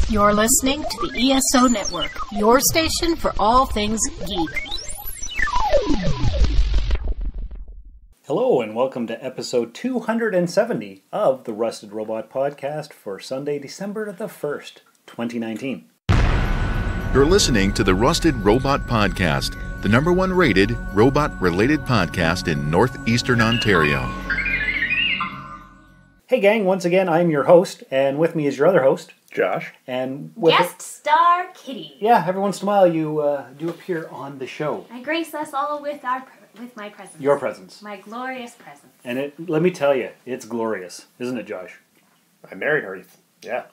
You're listening to the ESO Network, your station for all things geek. Hello and welcome to episode 270 of the Rusted Robot Podcast for Sunday, December the 1st, 2019. You're listening to the Rusted Robot Podcast, the number one rated robot-related podcast in northeastern Ontario. Hey gang, once again, I'm your host, and with me is your other host, Josh. And with Guest star Kitty. Yeah, every once in a while you do appear on the show. I grace us all with my presence. Your presence. My glorious presence. And let me tell you, it's glorious, isn't it, Josh? I married her. Yeah.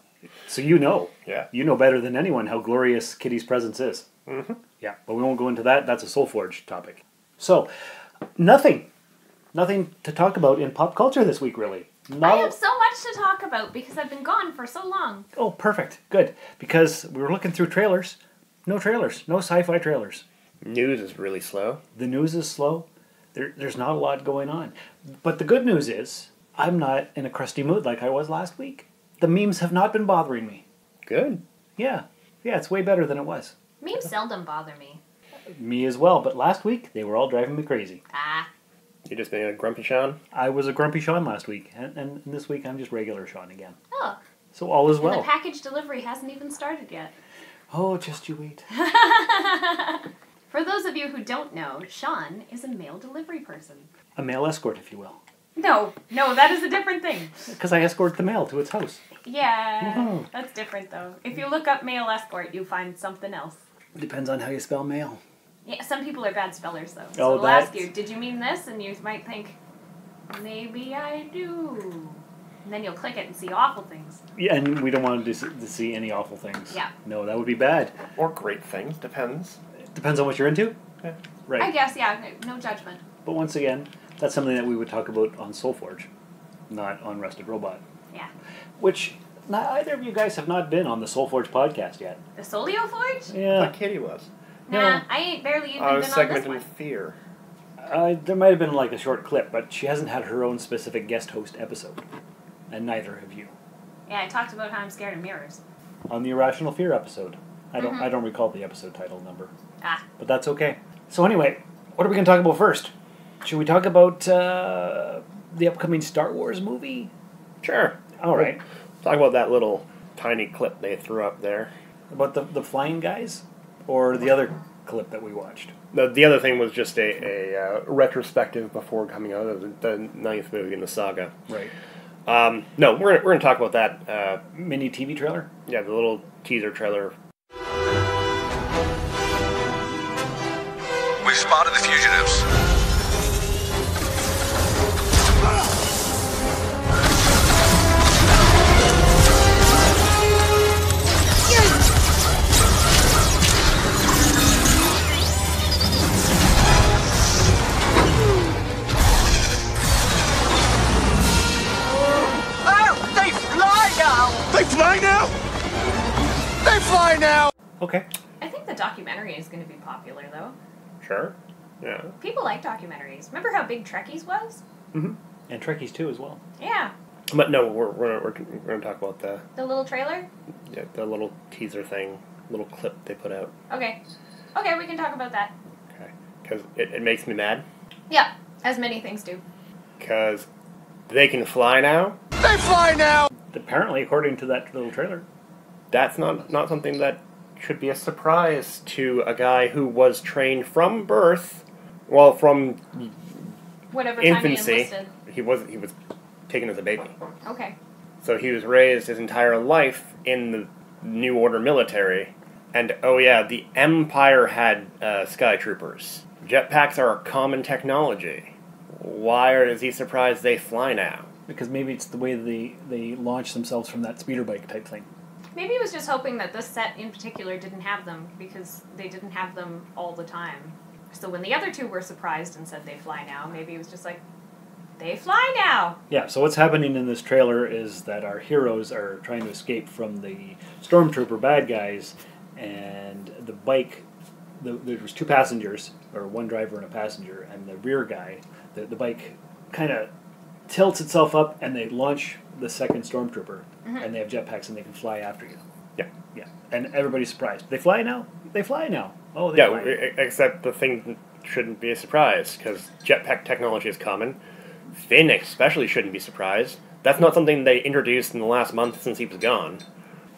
So you know. Yeah. You know better than anyone how glorious Kitty's presence is. Mm-hmm. Yeah, but we won't go into that. That's a SoulForge topic. So, nothing to talk about in pop culture this week, really. I have so much to talk about because I've been gone for so long. Oh, perfect. Good. Because we were looking through trailers. No trailers. No sci-fi trailers. News is really slow. The news is slow. There's not a lot going on. But the good news is, I'm not in a crusty mood like I was last week. The memes have not been bothering me. Good. Yeah, it's way better than it was. Memes seldom bother me. Me as well, but last week, they were all driving me crazy. You just being a grumpy Sean? I was a grumpy Sean last week, and this week I'm just regular Sean again. Oh. So all is well. And the package delivery hasn't even started yet. Oh, just you wait. For those of you who don't know, Sean is a mail delivery person. A mail escort, if you will. No, that is a different thing. Because I escort the mail to its house. Yeah, that's different though. If you look up mail escort, you find something else. Depends on how you spell mail. Yeah, some people are bad spellers though. So they'll ask you, did you mean this? And you might think, maybe I do. And then you'll click it and see awful things. Yeah, and we don't want to see any awful things. Yeah. No, that would be bad. Or great things, depends. It depends on what you're into. Yeah. Right. I guess, yeah, no judgment. But once again, that's something that we would talk about on SoulForge, not on Rusted Robot. Yeah. Which, either of you guys have not been on the SoulForge podcast yet. The Solio Forge? Yeah. I thought Kitty was. Nah, I ain't barely even been on this segment one. in Fear. There might have been like a short clip, but she hasn't had her own specific guest host episode. And neither have you. Yeah, I talked about how I'm scared of mirrors. On the Irrational Fear episode. I don't recall the episode title number. But that's okay. So anyway, what are we going to talk about first? Should we talk about the upcoming Star Wars movie? Sure. All right. Talk about that little tiny clip they threw up there. About the flying guys? Or the other clip that we watched? The other thing was just a retrospective before coming out of the ninth movie in the saga. Right. No, we're going to talk about that. Mini TV trailer? Yeah, the little teaser trailer. We've spotted the fugitives. They fly now? They fly now! Okay. I think the documentary is going to be popular, though. Sure. Yeah. People like documentaries. Remember how big Trekkies was? Mm-hmm. And Trekkies too as well. Yeah. But no, we're going to talk about the little trailer? Yeah, the little teaser thing, little clip they put out. Okay, we can talk about that. Okay. Because it makes me mad. Yeah, as many things do. Because they can fly now. They fly now! Apparently, according to that little trailer. That's not something that should be a surprise to a guy who was trained from birth, well, from Whatever infancy. Time he was taken as a baby. Okay. So he was raised his entire life in the New Order military. And, oh yeah, the Empire had Sky Troopers. Jetpacks are a common technology. Why is he surprised they fly now? Because maybe it's the way they launch themselves from that speeder bike type thing. Maybe he was just hoping that this set in particular didn't have them, because they didn't have them all the time. So when the other two were surprised and said they fly now, maybe he was just like, they fly now! Yeah, so what's happening in this trailer is that our heroes are trying to escape from the stormtrooper bad guys, and the bike, there was two passengers, or one driver and a passenger, and the rear guy, the bike kind of tilts itself up, and they launch the second stormtrooper, and they have jetpacks and they can fly after you. Yeah. Yeah, and everybody's surprised. They fly now? They fly now. Oh, they fly. Except the thing shouldn't be a surprise, because jetpack technology is common. Finn especially shouldn't be surprised. That's not something they introduced in the last month since he was gone.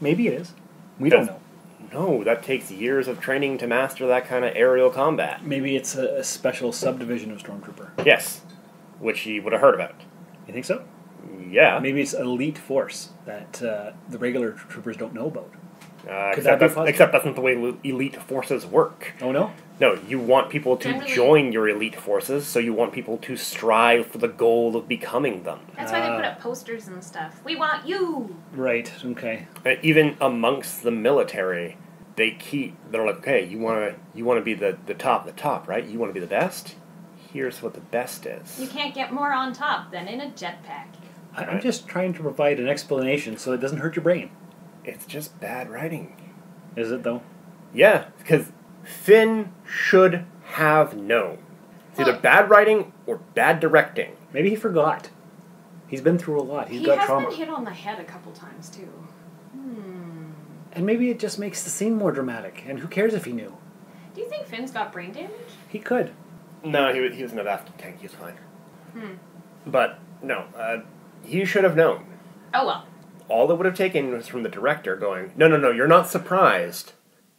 Maybe it is. We don't know. No, that takes years of training to master that kind of aerial combat. Maybe it's a special subdivision of Stormtrooper. Yes, which he would have heard about. You think so? Yeah. Maybe it's an elite force that the regular troopers don't know about. Except that's not the way elite forces work. Oh, no? No, you want people to join your elite forces, so you want people to strive for the goal of becoming them. That's why they put up posters and stuff. We want you! Right, okay. Even amongst the military, they're like, okay, you want to be the top, right? You want to be the best? Here's what the best is. You can't get more on top than in a jetpack. I'm just trying to provide an explanation so it doesn't hurt your brain. It's just bad writing. Is it, though? Yeah, because Finn should have known. It's either bad writing or bad directing. Maybe he forgot. He's been through a lot. He's got trauma. He has been hit on the head a couple times, too. And maybe it just makes the scene more dramatic. And who cares if he knew? Do you think Finn's got brain damage? He could. No, he was in a bathtub tank. He's fine. But, no, he should have known. Oh, well. All it would have taken was from the director going, no, you're not surprised.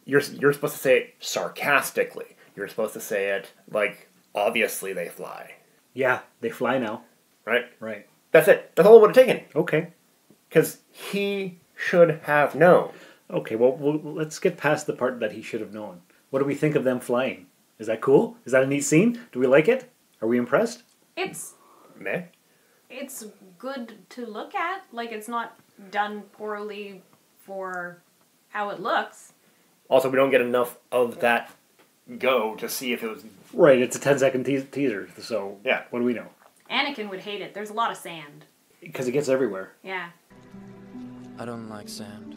You're supposed to say it sarcastically. You're supposed to say it like, obviously they fly. Yeah, they fly now. Right? Right. That's it. That's all it would have taken. Okay. Because he should have known. Okay, well, let's get past the part that he should have known. What do we think of them flying? Is that cool? Is that a neat scene? Do we like it? Are we impressed? It's Meh? It's good to look at. Like, it's not done poorly for how it looks. Also, we don't get enough of that go to see if it was... Right, it's a 10-second teaser, so yeah. What do we know? Anakin would hate it. There's a lot of sand. Because it gets everywhere. Yeah. I don't like sand.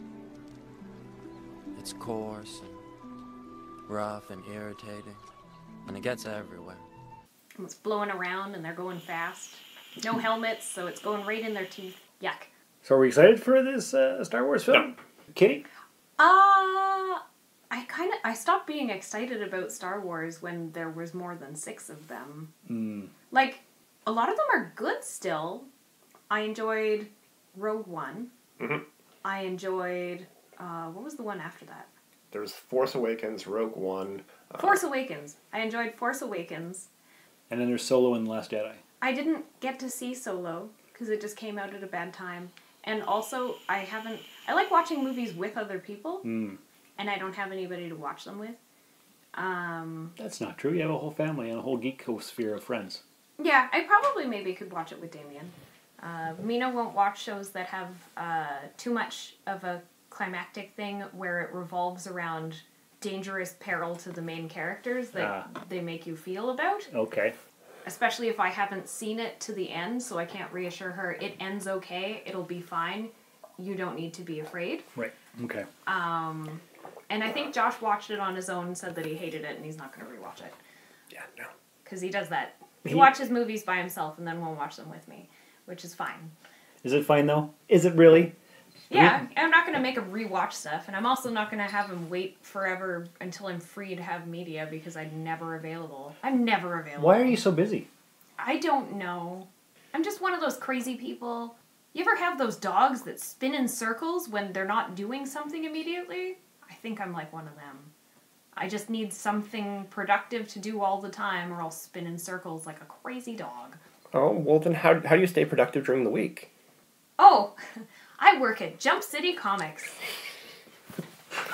It's coarse and rough and irritating, and it gets everywhere. And it's blowing around and they're going fast. No helmets, so it's going right in their teeth. Yuck. So are we excited for this Star Wars film? No. Kitty? I stopped being excited about Star Wars when there was more than 6 of them. Like, a lot of them are good still. I enjoyed Rogue One. Mm-hmm. I enjoyed, what was the one after that? There was Force Awakens, Rogue One. Force Awakens. I enjoyed Force Awakens. And then there's Solo and The Last Jedi. I didn't get to see Solo, because it just came out at a bad time. And also, I like watching movies with other people, and I don't have anybody to watch them with. That's not true. You have a whole family and a whole geek-sphere of friends. Yeah, I probably maybe could watch it with Damien. Mina won't watch shows that have too much of a climactic thing where it revolves around dangerous peril to the main characters that they make you feel about. Okay. Especially if I haven't seen it to the end, so I can't reassure her, it ends okay, it'll be fine, you don't need to be afraid. Right, okay. And I think Josh watched it on his own and said that he hated it and he's not going to rewatch it. Yeah, no. Because he does that. He watches movies by himself and then won't watch them with me, which is fine. Is it fine, though? Is it really? Yeah, I'm not going to make him rewatch stuff, and I'm also not going to have him wait forever until I'm free to have media because I'm never available. I'm never available. Why are you so busy? I don't know. I'm just one of those crazy people. You ever have those dogs that spin in circles when they're not doing something immediately? I think I'm like one of them. I just need something productive to do all the time or I'll spin in circles like a crazy dog. Oh, well then how do you stay productive during the week? Oh, I work at Jump City Comics.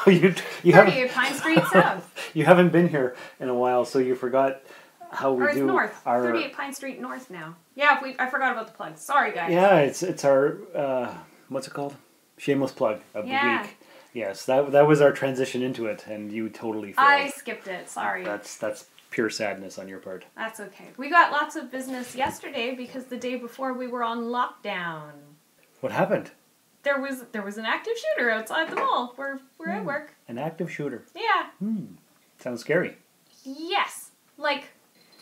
you 38 Pine Street South. You haven't been here in a while, so you forgot how we do North. our... 38 Pine Street North now. Yeah, I forgot about the plug. Sorry, guys. Yeah, it's our, what's it called? Shameless plug of the week. Yes, that was our transition into it, and you totally failed. I skipped it. Sorry. That's pure sadness on your part. That's okay. We got lots of business yesterday because the day before we were on lockdown. What happened? There was an active shooter outside the mall where I work. An active shooter. Yeah. Sounds scary. Yes. Like,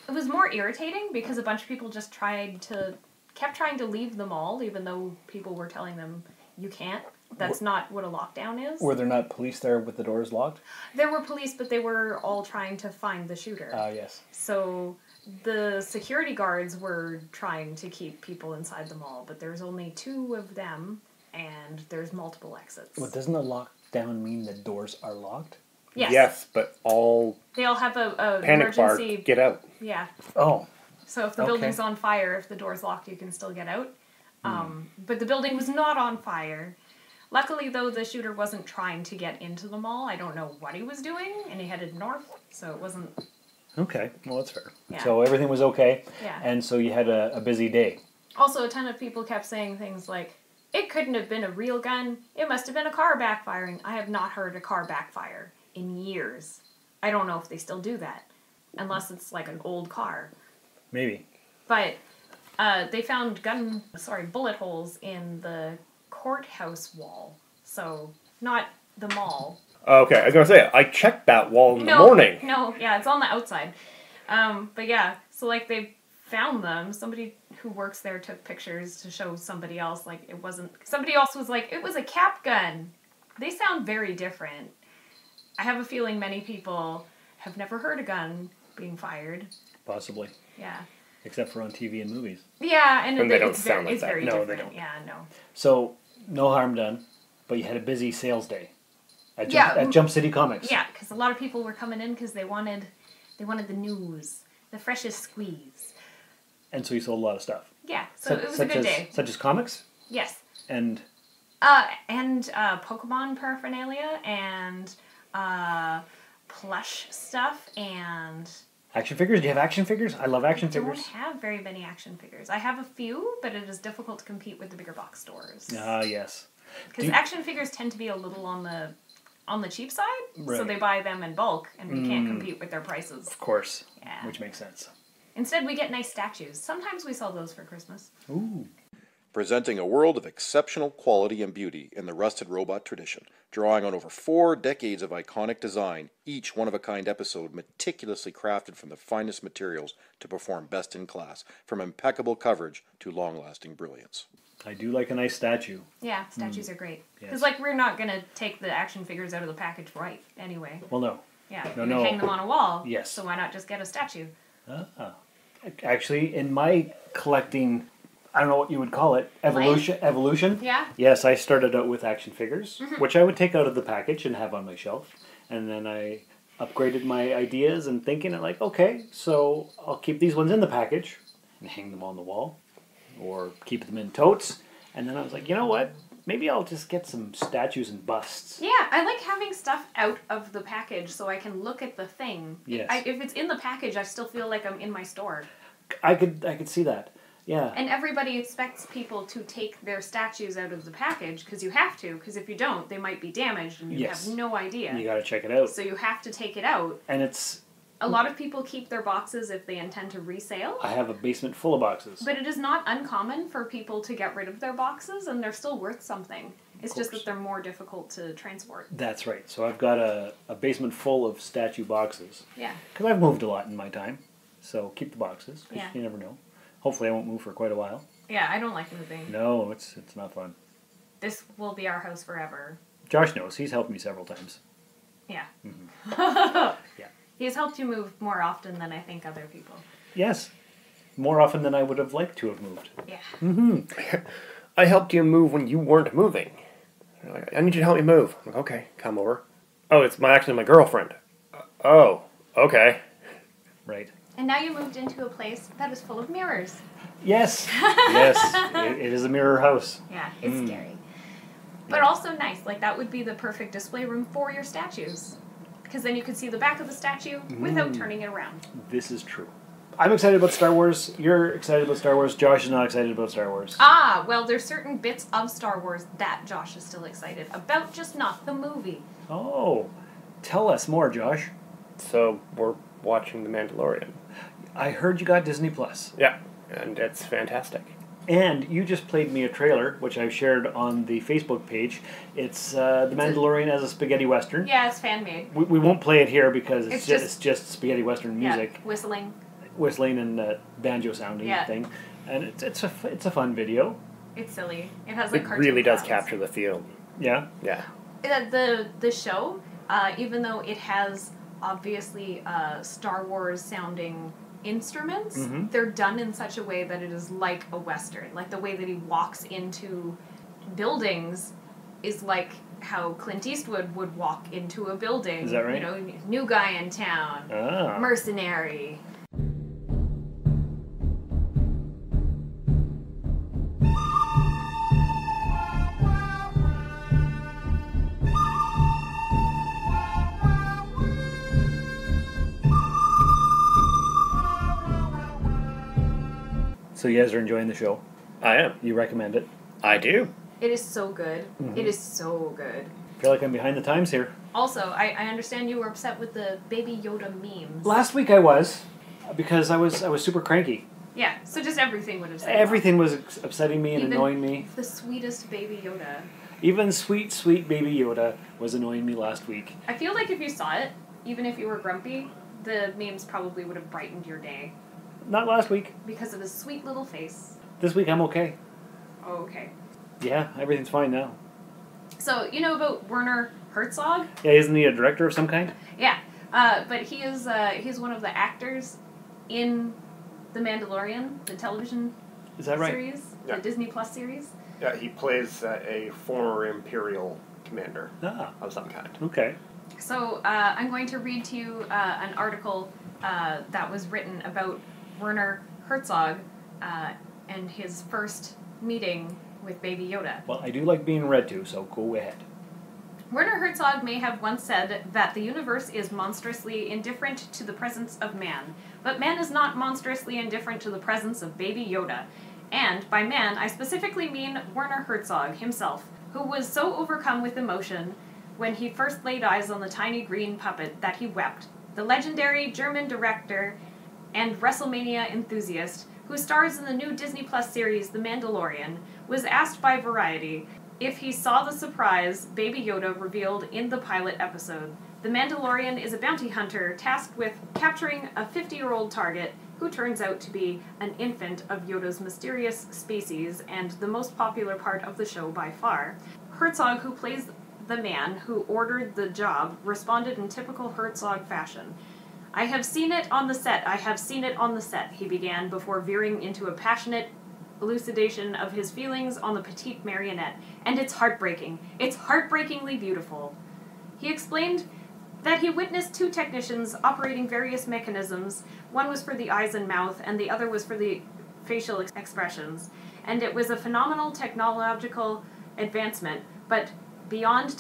it was more irritating because a bunch of people just kept trying to leave the mall even though people were telling them you can't. That's not what a lockdown is. Were there not police there with the doors locked? There were police, but they were all trying to find the shooter. Yes. So the security guards were trying to keep people inside the mall, but there's only 2 of them, and there's multiple exits. Well, doesn't a lockdown mean the doors are locked? Yes. Yes, but They all have a panic bar, emergency... get out. Yeah. Oh. So if the building's on fire, if the door's locked, you can still get out. But the building was not on fire. Luckily, though, the shooter wasn't trying to get into the mall. I don't know what he was doing, and he headed north, so it wasn't... Okay, well, that's fair. Yeah. So everything was okay, Yeah. and so you had a busy day. Also, a ton of people kept saying things like, it couldn't have been a real gun. It must have been a car backfiring. I have not heard a car backfire in years. I don't know if they still do that, unless it's like an old car. Maybe. But they found bullet holes in the courthouse wall. So, not the mall. Okay, I was going to say, I checked that wall in the morning. No, yeah, it's on the outside. But yeah, so like they found them. Somebody who works there took pictures to show somebody else. Like it wasn't... Somebody else was like, it was a cap gun. They sound very different. I have a feeling many people have never heard a gun being fired. Possibly. Yeah. Except for on TV and movies. Yeah, and they don't sound like it's that. very No, different. they don't. Yeah, no. So, no harm done, but you had a busy sales day at Yeah. Jump City Comics. Yeah, because a lot of people were coming in because they wanted the news, the freshest squeeze. And so you sold a lot of stuff. Yeah, so it was a good day. Such as comics? Yes. And Pokemon paraphernalia and plush stuff and... Action figures? Do you have action figures? I love action figures. I don't have very many action figures. I have a few, but it is difficult to compete with the bigger box stores. Yes. Because action figures tend to be a little on the cheap side, so Right. they buy them in bulk, and we can't compete with their prices. Of course. Yeah. Which makes sense. Instead, we get nice statues. Sometimes we sell those for Christmas. Ooh. Presenting a world of exceptional quality and beauty in the Rusted Robot tradition, drawing on over 4 decades of iconic design, each one-of-a-kind episode meticulously crafted from the finest materials to perform best in class, from impeccable coverage to long-lasting brilliance. I do like a nice statue. Yeah, statues are great. Yes. Because, like, we're not going to take the action figures out of the package right anyway. Well, no. Yeah, No, we no. hang them on a wall. Yes. So why not just get a statue? Actually, in my collecting, I don't know what you would call it, evolution. Yeah. Yes, I started out with action figures, which I would take out of the package and have on my shelf. And then I upgraded my ideas and thinking, and like, okay, so I'll keep these ones in the package and hang them on the wall or keep them in totes. And then I was like, you know what? Maybe I'll just get some statues and busts. Yeah, I like having stuff out of the package so I can look at the thing. Yes. If it's in the package, I still feel like I'm in my store. I could see that. Yeah. And everybody expects people to take their statues out of the package because you have to, because if you don't, they might be damaged and you Yes. have no idea. You gotta check it out. So you have to take it out. And it's... A lot of people keep their boxes if they intend to resale. I have a basement full of boxes. But it is not uncommon for people to get rid of their boxes and they're still worth something. It's just that they're more difficult to transport. That's right. So I've got a basement full of statue boxes. Yeah. Because I've moved a lot in my time. So keep the boxes. 'Cause Yeah. you never know. Hopefully I won't move for quite a while. Yeah, I don't like moving. No, it's not fun. This will be our house forever. Josh knows. He's helped me several times. Yeah. Yeah. He has helped you move more often than I think other people. Yes. More often than I would have liked to have moved. Yeah. I helped you move when you weren't moving. You're like, I need you to help me move. I'm like, okay, come over. Oh, it's actually my girlfriend. Oh, okay. Right. And now you moved into a place that is full of mirrors. Yes. Yes. It is a mirror house. Yeah, it's scary. But also nice. Like, that would be the perfect display room for your statues. Because then you could see the back of the statue without turning it around. This is true. I'm excited about Star Wars. You're excited about Star Wars. Josh is not excited about Star Wars. Ah, well, there's certain bits of Star Wars that Josh is still excited about, just not the movie. Oh. Tell us more, Josh. So we're watching The Mandalorian. I heard you got Disney Plus. Yeah, and it's fantastic. And you just played me a trailer, which I've shared on the Facebook page. It's The Mandalorian as a spaghetti western. Yeah, it's fan-made. We won't play it here because It's it's just spaghetti western music, Yeah, whistling. whistling and banjo sounding thing, and it's a fun video. It's silly. It has like It cartoon really does clowns. capture the feel. Yeah. Yeah. The show, even though it has obviously Star Wars sounding instruments, they're done in such a way that it is like a Western. Like the way that he walks into buildings is like how Clint Eastwood would walk into a building. Is that right? You know, new guy in town, mercenary. So you guys are enjoying the show? I am. You recommend it? I do. It is so good. It is so good. I feel like I'm behind the times here. Also, I understand you were upset with the Baby Yoda memes. Last week I was, because I was super cranky. Yeah, so just everything would have said. Everything was upsetting me and Even annoying me. The sweetest Baby Yoda. Even sweet, sweet Baby Yoda was annoying me last week. I feel like if you saw it, even if you were grumpy, the memes probably would have brightened your day. Not last week. Because of his sweet little face. This week I'm okay. Oh, okay. Yeah, everything's fine now. So, you know about Werner Herzog? Yeah, isn't he a director of some kind? Yeah, but he is he's one of the actors in The Mandalorian, the television Is that right? series, Yeah. the Disney Plus series. Yeah, he plays a former Imperial commander of some kind. Okay. So I'm going to read to you an article that was written about Werner Herzog and his first meeting with Baby Yoda. Well, I do like being read to, so go ahead. Werner Herzog may have once said that the universe is monstrously indifferent to the presence of man, but man is not monstrously indifferent to the presence of Baby Yoda. And, by man, I specifically mean Werner Herzog himself, who was so overcome with emotion when he first laid eyes on the tiny green puppet that he wept. The legendary German director and WrestleMania enthusiast, who stars in the new Disney Plus series The Mandalorian, was asked by Variety if he saw the surprise Baby Yoda revealed in the pilot episode. The Mandalorian is a bounty hunter tasked with capturing a 50-year-old target who turns out to be an infant of Yoda's mysterious species and the most popular part of the show by far. Herzog, who plays the man who ordered the job, responded in typical Herzog fashion. "I have seen it on the set, I have seen it on the set," he began before veering into a passionate elucidation of his feelings on the petite marionette. "And it's heartbreaking. It's heartbreakingly beautiful." He explained that he witnessed two technicians operating various mechanisms. One was for the eyes and mouth, and the other was for the facial expressions. And it was a phenomenal technological advancement, but beyond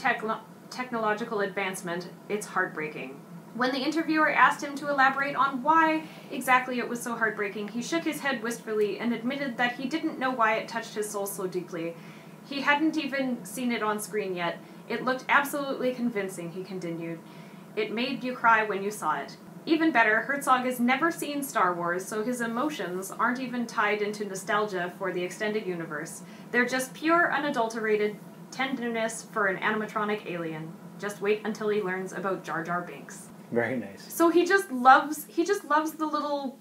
technological advancement, it's heartbreaking. When the interviewer asked him to elaborate on why exactly it was so heartbreaking, he shook his head wistfully and admitted that he didn't know why it touched his soul so deeply. He hadn't even seen it on screen yet. "It looked absolutely convincing," he continued. "It made you cry when you saw it." Even better, Herzog has never seen Star Wars, so his emotions aren't even tied into nostalgia for the extended universe. They're just pure, unadulterated tenderness for an animatronic alien. Just wait until he learns about Jar Jar Binks. Very nice. So he just loves the little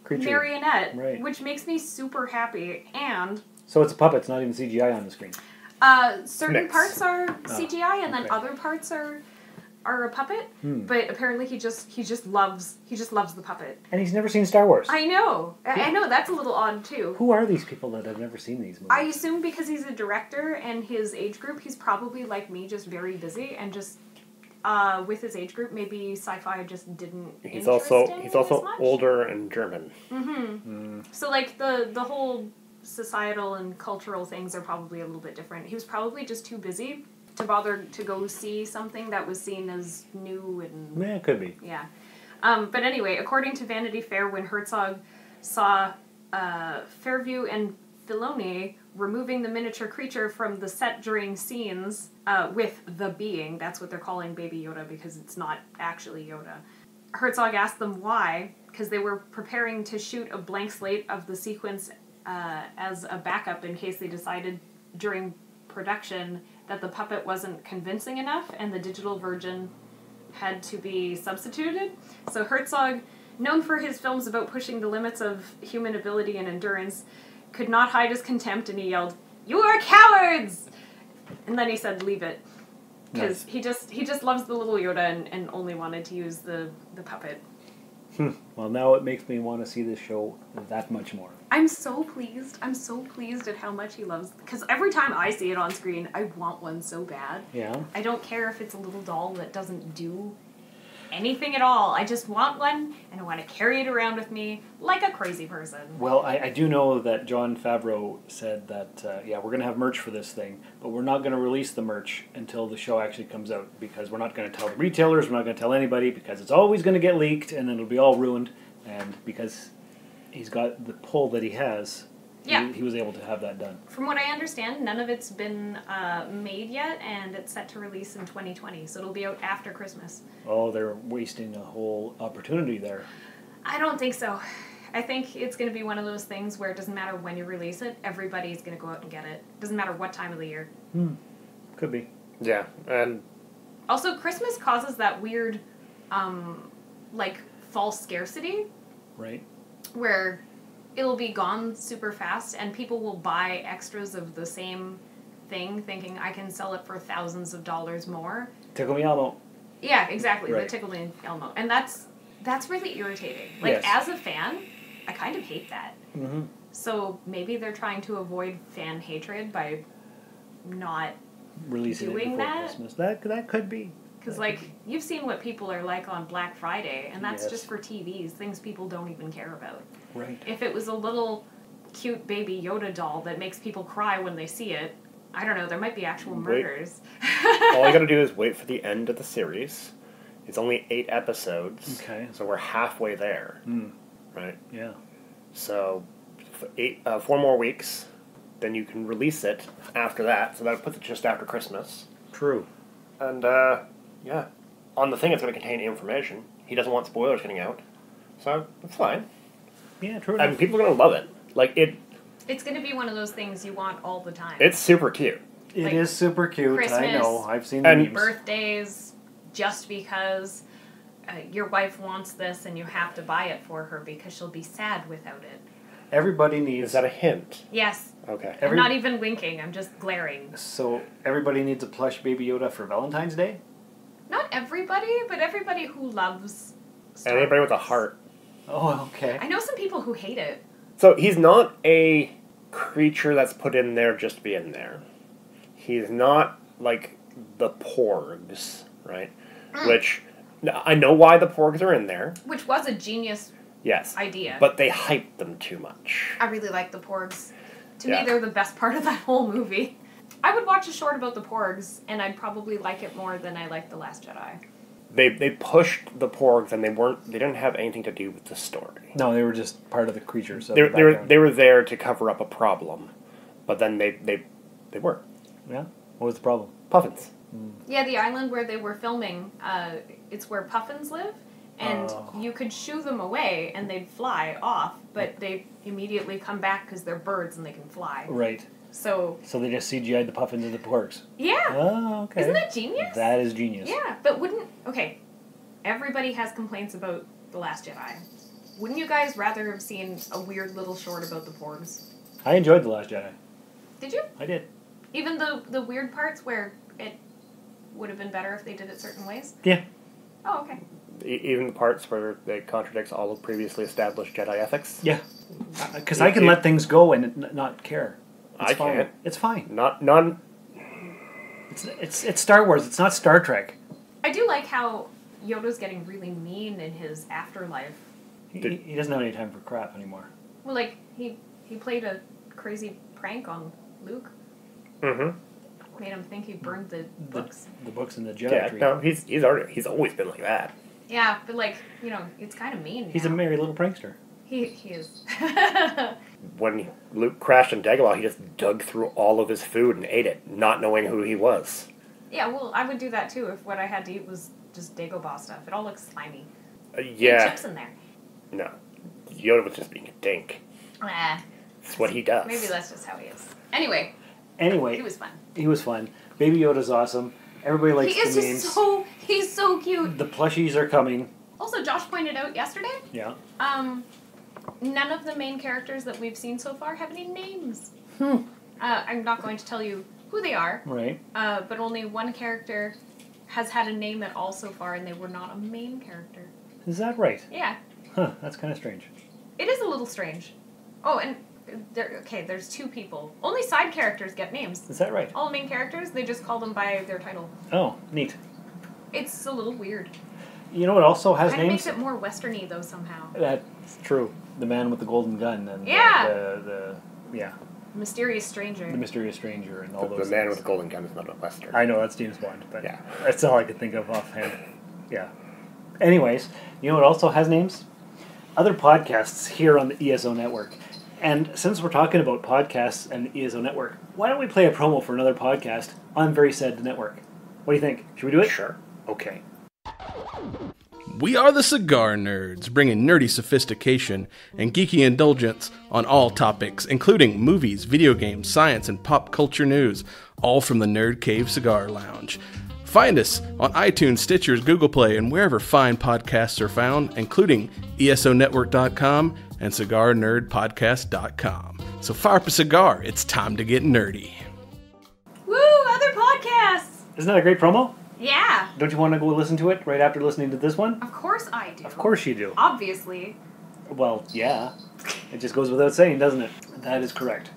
Creature. marionette, Right. which makes me super happy. And So it's a puppet, it's not even CGI on the screen. certain Mix. parts are CGI, and then okay. other parts are a puppet. But apparently he just loves the puppet. And he's never seen Star Wars. I know. I know that's a little odd too. Who are these people that have never seen these movies? I assume because he's a director and his age group, he's probably like me, just very busy and just. With his age group, maybe sci-fi just didn't. He's interest also him he's also as much. older and German. So like the whole societal and cultural things are probably a little bit different. He was probably just too busy to bother to go see something that was seen as new and Yeah, it could be. yeah. But anyway, according to Vanity Fair, when Herzog saw Fairview and Filoni removing the miniature creature from the set during scenes with the being, that's what they're calling Baby Yoda because it's not actually Yoda. Herzog asked them why, because they were preparing to shoot a blank slate of the sequence as a backup in case they decided during production that the puppet wasn't convincing enough and the digital version had to be substituted. So Herzog, known for his films about pushing the limits of human ability and endurance, could not hide his contempt and he yelled, "You are cowards!" And then he said, leave it. Because he just loves the little Yoda and only wanted to use the puppet. Well, now it makes me want to see this show that much more. I'm so pleased. I'm so pleased at how much he loves... Because every time I see it on screen, I want one so bad. Yeah. I don't care if it's a little doll that doesn't do anything at all. I just want one, and I want to carry it around with me like a crazy person. Well, I do know that Jon Favreau said that, we're going to have merch for this thing, but we're not going to release the merch until the show actually comes out, because we're not going to tell the retailers, we're not going to tell anybody, because it's always going to get leaked, and then it'll be all ruined, and because he's got the pull that he has, he was able to have that done. From what I understand, none of it's been made yet, and it's set to release in 2020, so it'll be out after Christmas. Oh, they're wasting a whole opportunity there. I don't think so. I think it's going to be one of those things where it doesn't matter when you release it, everybody's going to go out and get it. Doesn't matter what time of the year. Could be. Yeah, and... Also, Christmas causes that weird, false scarcity. Right. Where it'll be gone super fast, and people will buy extras of the same thing, thinking I can sell it for thousands of dollars more. Tickle me Elmo. Yeah, exactly. Right. The Tickle Me Elmo. And that's really irritating. As a fan, I kind of hate that. Mm-hmm. So maybe they're trying to avoid fan hatred by not releasing doing it before that. Christmas. That could be. Because, you've seen what people are like on Black Friday, and that's just for TVs, things people don't even care about. Right. If it was a little cute baby Yoda doll that makes people cry when they see it, I don't know, there might be actual murders. All you gotta do is wait for the end of the series. It's only 8 episodes. Okay. So we're halfway there. Right? Yeah. So, 4 more weeks, then you can release it after that, so that puts it just after Christmas. True. And, on the thing it's going to contain information. He doesn't want spoilers getting out. So, it's fine. Yeah, true. And people are going to love it. It's going to be one of those things you want all the time. It's super cute. It is super cute. Christmas, I know. I've seen the memes. Birthdays, just because your wife wants this and you have to buy it for her because she'll be sad without it. Everybody needs... Is that a hint? Yes. Okay. I'm not even winking. I'm just glaring. So everybody needs a plush Baby Yoda for Valentine's Day? Not everybody, but everybody who loves Star Anybody Wars. with a heart. Oh, okay. I know some people who hate it. So he's not a creature that's put in there just to be in there. He's not like the Porgs, right? Which, I know why the Porgs are in there. Which was a genius idea. But they hyped them too much. I really like the Porgs. To me, they're the best part of that whole movie. I would watch a short about the Porgs, and I'd probably like it more than I like The Last Jedi. They pushed the Porgs, and they didn't have anything to do with the story. No, they were just part of the creatures. They were there to cover up a problem, but then they were. Yeah? What was the problem? Puffins. Yeah, the island where they were filming, it's where puffins live, and you could shoo them away, and they'd fly off, but they immediately come back because they're birds and they can fly. Right. So they just CGI'd the puffins and the Porgs. Yeah. Oh, okay. Isn't that genius? That is genius. Yeah, but everybody has complaints about The Last Jedi. Wouldn't you guys rather have seen a weird little short about the Porgs? I enjoyed The Last Jedi. Did you? I did. Even the weird parts where it would have been better if they did it certain ways? Yeah. Oh, okay. Even the parts where it contradicts all of previously established Jedi ethics? Yeah. Because I can let things go and not care. I can't. It's fine. None. It's Star Wars. It's not Star Trek. I do like how Yoda's getting really mean in his afterlife. He doesn't have any time for crap anymore. Well, he played a crazy prank on Luke. Mm-hmm. Made him think he burned the books. The books in the Jedi tree. No, he's always been like that. Yeah, but it's kind of mean. He's a merry little prankster. He is. When Luke crashed in Dagobah, he just dug through all of his food and ate it, not knowing who he was. Yeah, well, I would do that too if what I had to eat was just Dagobah stuff. It all looks slimy. Yeah. Chips in there. No. Yoda was just being a dink. That's what he does. Maybe that's just how he is. Anyway. He was fun. He was fun. Baby Yoda's awesome. Everybody likes the memes. He's so cute. The plushies are coming. Also, Josh pointed out yesterday. Yeah. None of the main characters that we've seen so far have any names. I'm not going to tell you who they are. Right. But only one character has had a name at all so far, and they were not a main character. Is that right? Yeah. Huh, that's kind of strange. It is a little strange. Oh, and there's two people. Only side characters get names. Is that right? All main characters, they just call them by their title. Oh, neat. It's a little weird. You know what also has Kind of names? makes it more westerny, though, somehow. That's true. The man with the golden gun and Yeah. the Mysterious stranger. the mysterious stranger and all those The man things. with the golden gun is not a western. I know, that's James Bond, but Yeah. that's all I could think of offhand. Yeah. Anyways, you know what also has names? Other podcasts here on the ESO Network. And since we're talking about podcasts and the ESO Network, why don't we play a promo for another podcast on Very Sad Network? What do you think? Should we do it? Sure. Okay. We are the Cigar Nerds, bringing nerdy sophistication and geeky indulgence on all topics, including movies, video games, science, and pop culture news, all from the Nerd Cave Cigar Lounge. Find us on iTunes, Stitcher, Google Play, and wherever fine podcasts are found, including ESONetwork.com and CigarNerdPodcast.com. So fire up a cigar, it's time to get nerdy. Woo! Other podcasts! Isn't that a great promo? Yeah. Don't you want to go listen to it right after listening to this one? Of course I do. Of course you do. Obviously. Well, yeah. It just goes without saying, doesn't it? That is correct.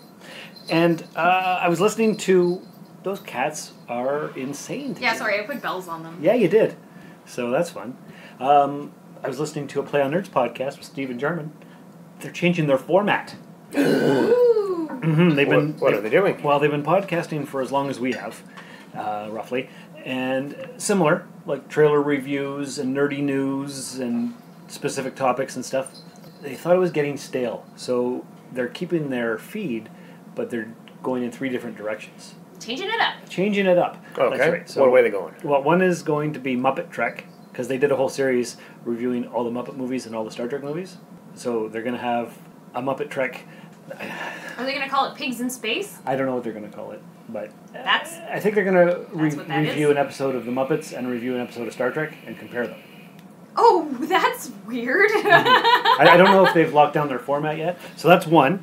And I was listening to... Those cats are insane today. Yeah, sorry, I put bells on them. Yeah, you did. So that's fun. I was listening to a Play on Nerds podcast with Steve and Jarman. They're changing their format. Ooh. Mm-hmm. What are they doing? Well, they've been podcasting for as long as we have, roughly. And similar, like trailer reviews and nerdy news and specific topics and stuff. They thought it was getting stale. So they're keeping their feed, but they're going in 3 different directions. Changing it up. Changing it up. Okay. That's right. So, what way are they going? Well, one is going to be Muppet Trek, because they did a whole series reviewing all the Muppet movies and all the Star Trek movies. So they're going to have a Muppet Trek. Are they going to call it Pigs in Space? I don't know what they're going to call it, but That's I think they're going to what that review is? an episode of the Muppets and review an episode of Star Trek and compare them. Oh, that's weird. I don't know if they've locked down their format yet. So that's one.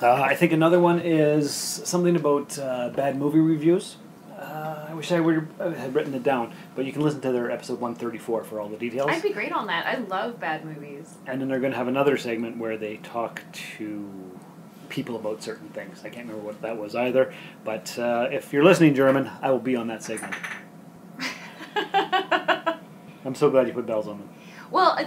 I think another one is something about bad movie reviews. I wish I had written it down, but you can listen to their episode 134 for all the details. I'd be great on that. I love bad movies. And then they're going to have another segment where they talk to people about certain things. I can't remember what that was either, but if you're listening, German, I will be on that segment. I'm so glad you put bells on them. Well,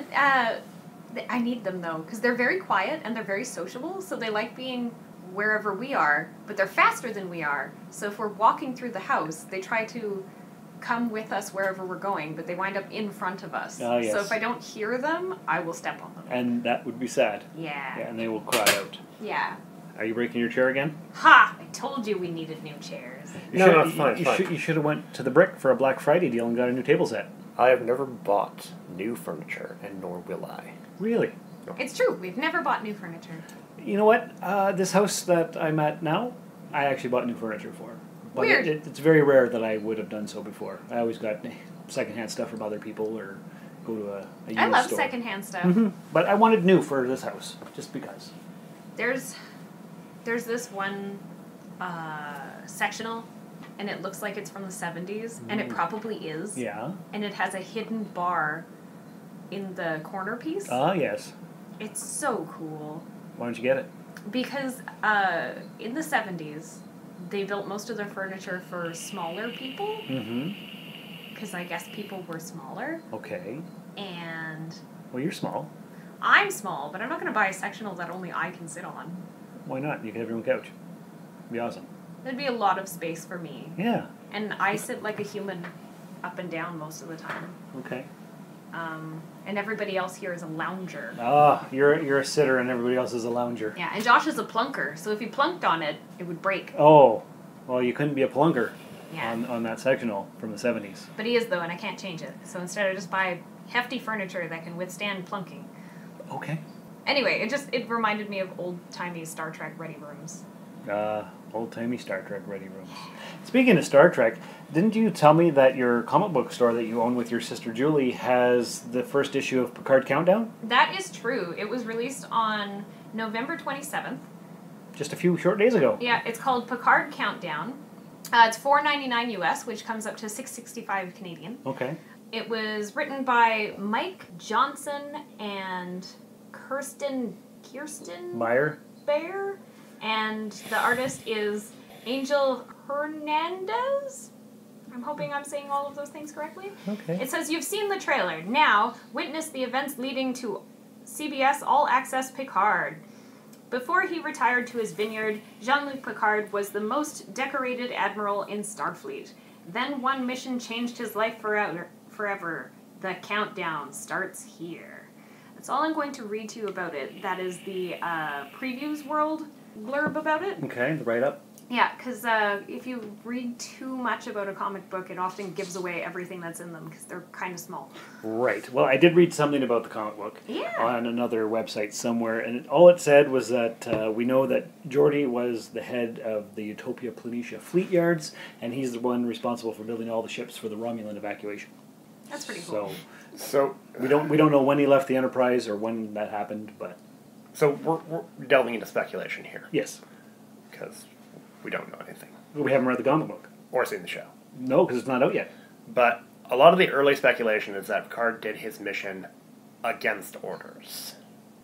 I need them, though, because they're very quiet and they're very sociable, so they like being wherever we are, but they're faster than we are. So if we're walking through the house, they try to come with us wherever we're going, but they wind up in front of us. Ah, yes. So if I don't hear them, I will step on them. And that would be sad. Yeah. Yeah, and they will cry out. Yeah. Are you breaking your chair again? Ha! I told you we needed new chairs. No, it's fine, it's fine. You should have went to the Brick for a Black Friday deal and got a new table set. I have never bought new furniture, and nor will I. Really? It's true. We've never bought new furniture. You know what? This house that I'm at now, I actually bought new furniture for. But Weird. It's very rare that I would have done so before. I always got secondhand stuff from other people or go to a used I love store. secondhand stuff. Mm-hmm. But I wanted new for this house, just because. There's this one sectional, and it looks like it's from the 70s, and it probably is. Yeah. And it has a hidden bar in the corner piece. Ah, yes. It's so cool. Why don't you get it? Because in the 70s, they built most of their furniture for smaller people. Mm-hmm. Because I guess people were smaller. Okay. And Well, you're small. I'm small, but I'm not going to buy a sectional that only I can sit on. Why not? You can have your own couch. It'd be awesome. There'd be a lot of space for me. Yeah. And I sit like a human up and down most of the time. Okay. And everybody else here is a lounger. Ah, you're a sitter and everybody else is a lounger. Yeah, and Josh is a plunker, so if he plunked on it, it would break. Oh, well, you couldn't be a plunker Yeah. on that sectional from the 70s. But he is, though, and I can't change it. So instead I just buy hefty furniture that can withstand plunking. Okay. Anyway, it reminded me of old-timey Star Trek ready rooms. Old-timey Star Trek ready rooms. Speaking of Star Trek, didn't you tell me that your comic book store that you own with your sister Julie has the first issue of Picard Countdown? That is true. It was released on November 27th. Just a few short days ago. Yeah, it's called Picard Countdown. It's $4.99 US, which comes up to $6.65 Canadian. Okay. It was written by Mike Johnson and Kirsten Meyer. Bear, and the artist is Angel Hernandez. I'm hoping I'm saying all of those things correctly. Okay. It says, you've seen the trailer. Now, witness the events leading to CBS All Access Picard. Before he retired to his vineyard, Jean-Luc Picard was the most decorated admiral in Starfleet. Then one mission changed his life forever. The countdown starts here. That's all I'm going to read to you about it. That is the previews world blurb about it. Okay, the write-up. Yeah, because if you read too much about a comic book, it often gives away everything that's in them because they're kind of small. Right. Well, I did read something about the comic book on another website somewhere, and all it said was that we know that Geordi was the head of the Utopia Planitia fleet yards, and he's the one responsible for building all the ships for the Romulan evacuation. That's pretty cool. So we don't know when he left the Enterprise or when that happened, but so we're delving into speculation here. Yes, because we don't know anything. We haven't read the comic book. Or seen the show. No, because it's not out yet. But a lot of the early speculation is that Picard did his mission against orders.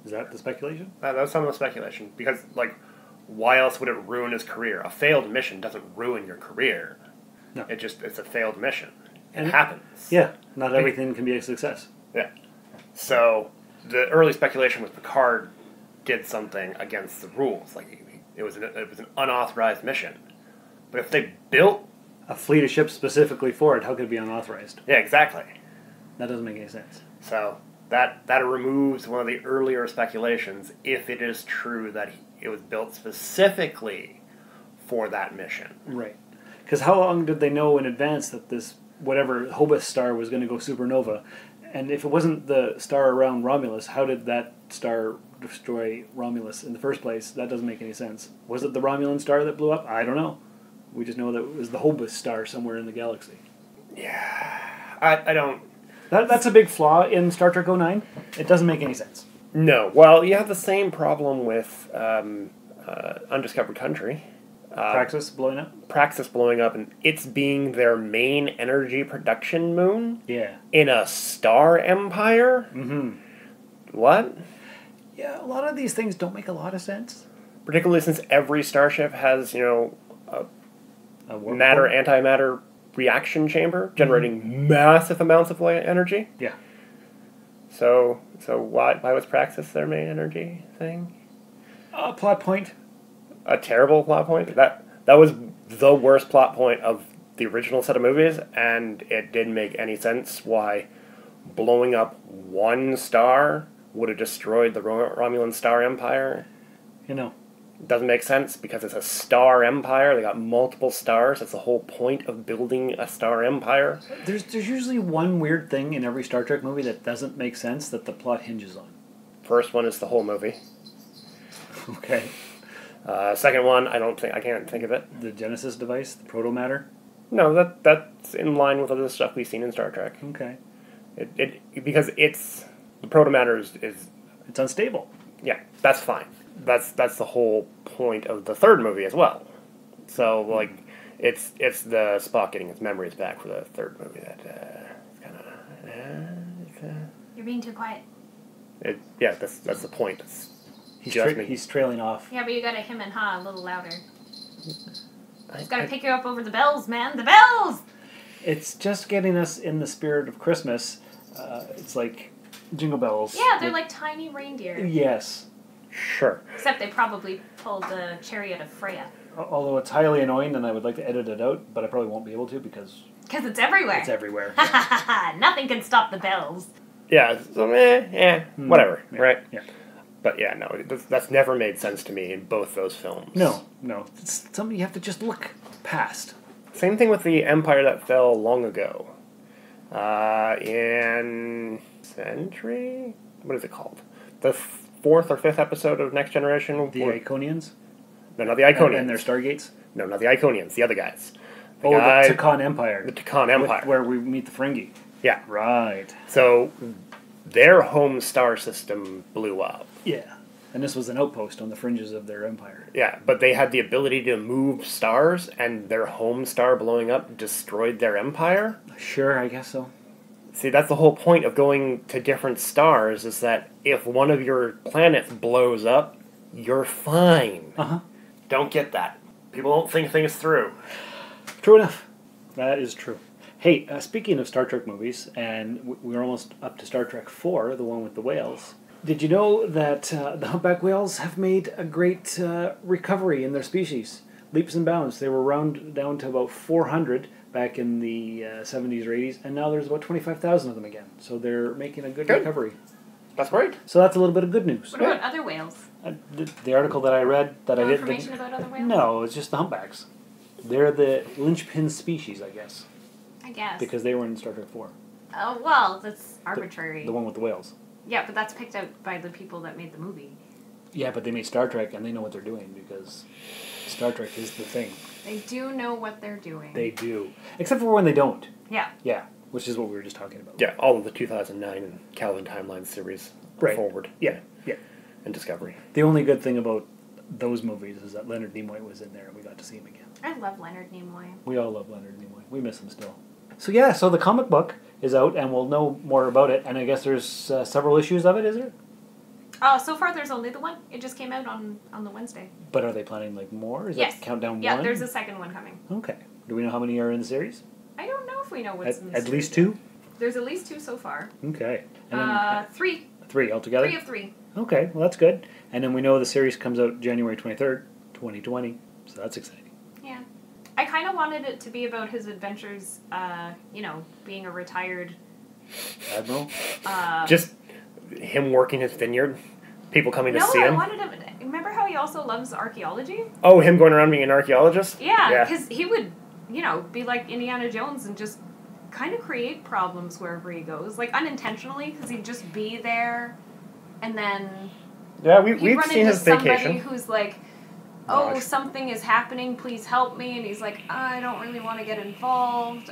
Is that the speculation? That's some of the speculation. Because, why else would it ruin his career? A failed mission doesn't ruin your career. No. It's a failed mission. It And happens. Yeah, not everything can be a success. Yeah. So, the early speculation was Picard did something against the rules. It was an unauthorized mission. But if they built a fleet of ships specifically for it, how could it be unauthorized? Yeah, exactly. That doesn't make any sense. So that removes one of the earlier speculations if it is true that it was built specifically for that mission. Right. Because how long did they know in advance that this whatever Hobus star was going to go supernova? And if it wasn't the star around Romulus, how did that star destroy Romulus in the first place? That doesn't make any sense. Was it the Romulan star that blew up? I don't know. We just know that it was the Hobus star somewhere in the galaxy. Yeah. I don't... That's a big flaw in Star Trek 09. It doesn't make any sense. No. Well, you have the same problem with Undiscovered Country. Praxis blowing up? Praxis blowing up, and it's being their main energy production moon? Yeah. In a star empire? Mm-hmm. What? Yeah, a lot of these things don't make a lot of sense. Particularly since every starship has, a matter-antimatter reaction chamber, generating massive amounts of energy. Yeah. So why was Praxis their main energy thing? Plot point. A terrible plot point? That was the worst plot point of the original set of movies, and it didn't make any sense why blowing up one star would have destroyed the Romulan Star Empire. It doesn't make sense because it's a star empire. They got multiple stars. That's the whole point of building a star empire. There's usually one weird thing in every Star Trek movie that doesn't make sense that the plot hinges on. First one is the whole movie. Okay. Second one, I can't think of it. The Genesis device, the proto-matter? No, that's in line with other stuff we've seen in Star Trek. Okay. Because the proto-matter is it's unstable. Yeah, that's fine. That's the whole point of the third movie as well. So it's the Spock getting his memories back for the third movie that it's kind of. You're being too quiet. That's the point. He's trailing off. Yeah, but you gotta him and ha a little louder. Just gotta pick you up over the bells, man. The bells! It's just getting us in the spirit of Christmas. It's like jingle bells. Yeah, they're like tiny reindeer. Yes. Sure. Except they probably pulled the chariot of Freya. Although it's highly annoying and I would like to edit it out, but I probably won't be able to because it's everywhere. It's everywhere. Nothing can stop the bells. Yeah, so whatever, yeah, right? Yeah. But yeah, no, that's never made sense to me in both those films. No. It's something you have to just look past. Same thing with the Empire that fell long ago. In Century? What is it called? The fourth or fifth episode of Next Generation? The Iconians? No, not the Iconians. And their Stargates? No, not the Iconians, the other guys. The Takan Empire. The Takan Empire. Where we meet the Ferengi. Yeah. Right. So, their home star system blew up. Yeah. And this was an outpost on the fringes of their empire. Yeah, but they had the ability to move stars, and their home star blowing up destroyed their empire? Sure, I guess so. See, that's the whole point of going to different stars, is that if one of your planets blows up, you're fine. Uh-huh. Don't get that. People don't think things through. True enough. That is true. Hey, speaking of Star Trek movies, and we're almost up to Star Trek 4, the one with the whales. Did you know that the humpback whales have made a great recovery in their species? Leaps and bounds. They were down to about 400 back in the 70s or 80s, and now there's about 25,000 of them again. So they're making a good recovery. That's great. So that's a little bit of good news. What about other whales? The article that I read that I didn't... information about other whales? No, it's just the humpbacks. They're the linchpin species, I guess. I guess. Because they were in Star Trek 4. Oh, well, that's arbitrary. The one with the whales. Yeah, but that's picked out by the people that made the movie. Yeah, but they made Star Trek and they know what they're doing because Star Trek is the thing. They do know what they're doing. They do. Except for when they don't. Yeah. Yeah, which is what we were just talking about. Yeah, all of the 2009 Calvin Timeline series forward. Yeah, yeah. And Discovery. The only good thing about those movies is that Leonard Nimoy was in there and we got to see him again. I love Leonard Nimoy. We all love Leonard Nimoy. We miss him still. So yeah, so the comic book is out and we'll know more about it. And I guess there's several issues of it, is there? So far there's only the one. It just came out on the Wednesday. But are they planning like more? Is Yes. that Countdown 1? Yeah, there's a second one coming. Okay. Do we know how many are in the series? I don't know if we know what's in the At series least yet. 2? There's at least 2 so far. Okay. And then, 3. 3 altogether? 3 of 3. Okay, well that's good. And then we know the series comes out January 23rd, 2020. So that's exciting. Yeah. I kind of wanted it to be about his adventures, being a retired... Admiral? Just him working his vineyard? People coming to see No, I him? wanted him... Remember how he also loves archaeology? Oh, him going around being an archaeologist? Yeah, because he would, be like Indiana Jones and just kind of create problems wherever he goes. Like, unintentionally, because he'd just be there, and then... Yeah, he'd we've run seen into his somebody vacation. who's like, oh, something is happening, please help me. And he's like, I don't really want to get involved.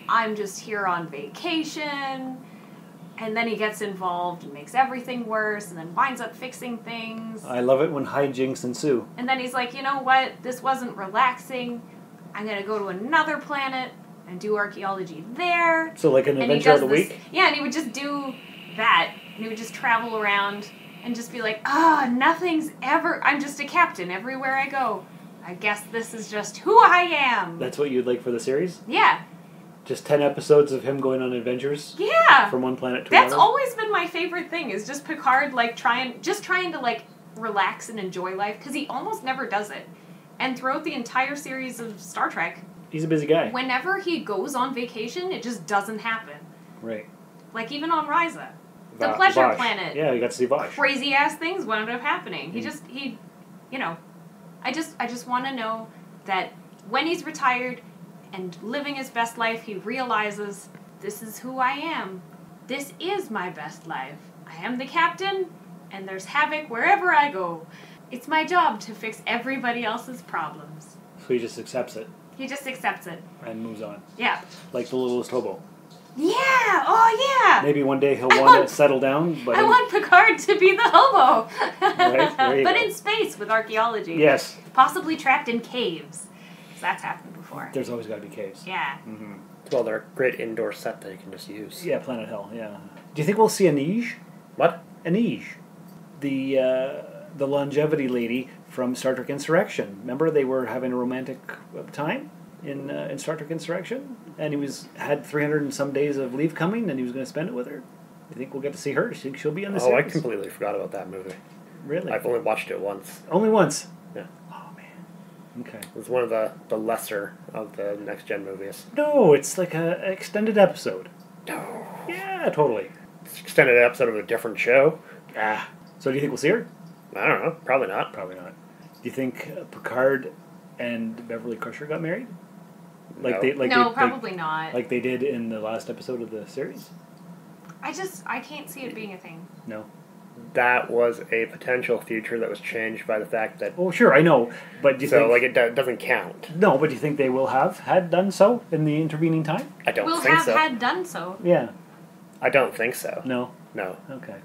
I'm just here on vacation. And then he gets involved and makes everything worse and then winds up fixing things. I love it when hijinks ensue. And then he's like, you know what? This wasn't relaxing. I'm going to go to another planet and do archaeology there. So like an And he adventure of does the this- week? Yeah, and he would just do that. And he would just travel around and just be like, nothing's ever... I'm just a captain everywhere I go. I guess this is just who I am. That's what you'd like for the series? Yeah. Just 10 episodes of him going on adventures? Yeah. From one planet to That's another? always been my favorite thing, is just Picard, trying to, relax and enjoy life, because he almost never does it. And throughout the entire series of Star Trek... He's a busy guy. Whenever he goes on vacation, it just doesn't happen. Right. Like, even on Risa. The Pleasure Vosh. Planet. Yeah, you got to see Vosh. Crazy-ass things wound up happening. I just want to know that when he's retired and living his best life, he realizes, this is who I am. This is my best life. I am the captain, and there's havoc wherever I go. It's my job to fix everybody else's problems. So he just accepts it. He just accepts it. And moves on. Yeah. Like the littlest hobo. Yeah! Oh, yeah! Maybe one day he'll want to settle down, but... I want Picard to be the hobo! Right, there you but go. in space with archaeology. Yes. Possibly trapped in caves. 'Cause that's happened before. There's always got to be caves. Yeah. Mm-hmm. Well, they're a great indoor set that you can just use. Yeah, Planet Hell, yeah. Do you think we'll see Anij? What? Anij. The longevity lady from Star Trek Insurrection. Remember they were having a romantic time in Star Trek Insurrection? And he had 300 and some days of leave coming and he was going to spend it with her. You think we'll get to see her? Do you think she'll be on the series? I completely forgot about that movie. Really? I've only watched it once. Only once? Yeah. Oh, man. Okay. It was one of the lesser of the Next Gen movies. No, it's like an extended episode. No. Yeah, totally. It's an extended episode of a different show. Ah. So do you think we'll see her? I don't know. Probably not. Probably not. Do you think Picard and Beverly Crusher got married? Probably not. Like they did in the last episode of the series? I can't see it being a thing. No. That was a potential future that was changed by the fact that... Oh, sure, I know. But do you think... it doesn't count. No, but do you think they will had done so in the intervening time? I don't think so. Will have had done so. Yeah. I don't think so. No? No. Okay.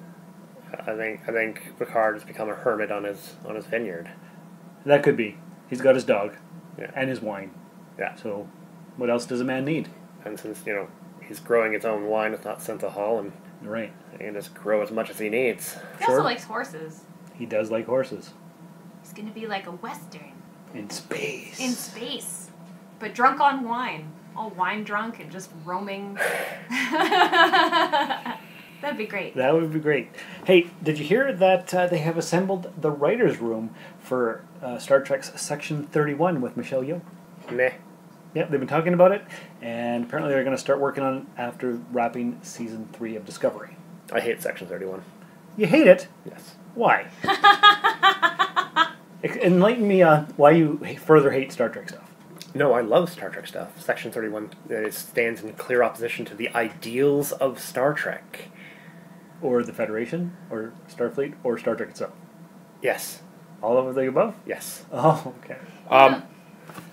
I think Picard has become a hermit on his vineyard. That could be. He's got his dog. Yeah. And his wine. Yeah. So, what else does a man need? And since, he's growing his own wine, it's not synthahol, and Right. he can just grow as much as he needs. He also likes horses. He does like horses. He's gonna be like a Western. In space. In space. But drunk on wine. All wine drunk and just roaming. That'd be great. That would be great. Hey, did you hear that they have assembled the writer's room for Star Trek's Section 31 with Michelle Yeoh? Meh. Yep, they've been talking about it, and apparently they're going to start working on it after wrapping Season 3 of Discovery. I hate Section 31. You hate it? Yes. Why? Enlighten me on why you further hate Star Trek stuff. No, I love Star Trek stuff. Section 31 stands in clear opposition to the ideals of Star Trek. Or the Federation, or Starfleet, or Star Trek itself. Yes. All of the above? Yes. Oh, okay.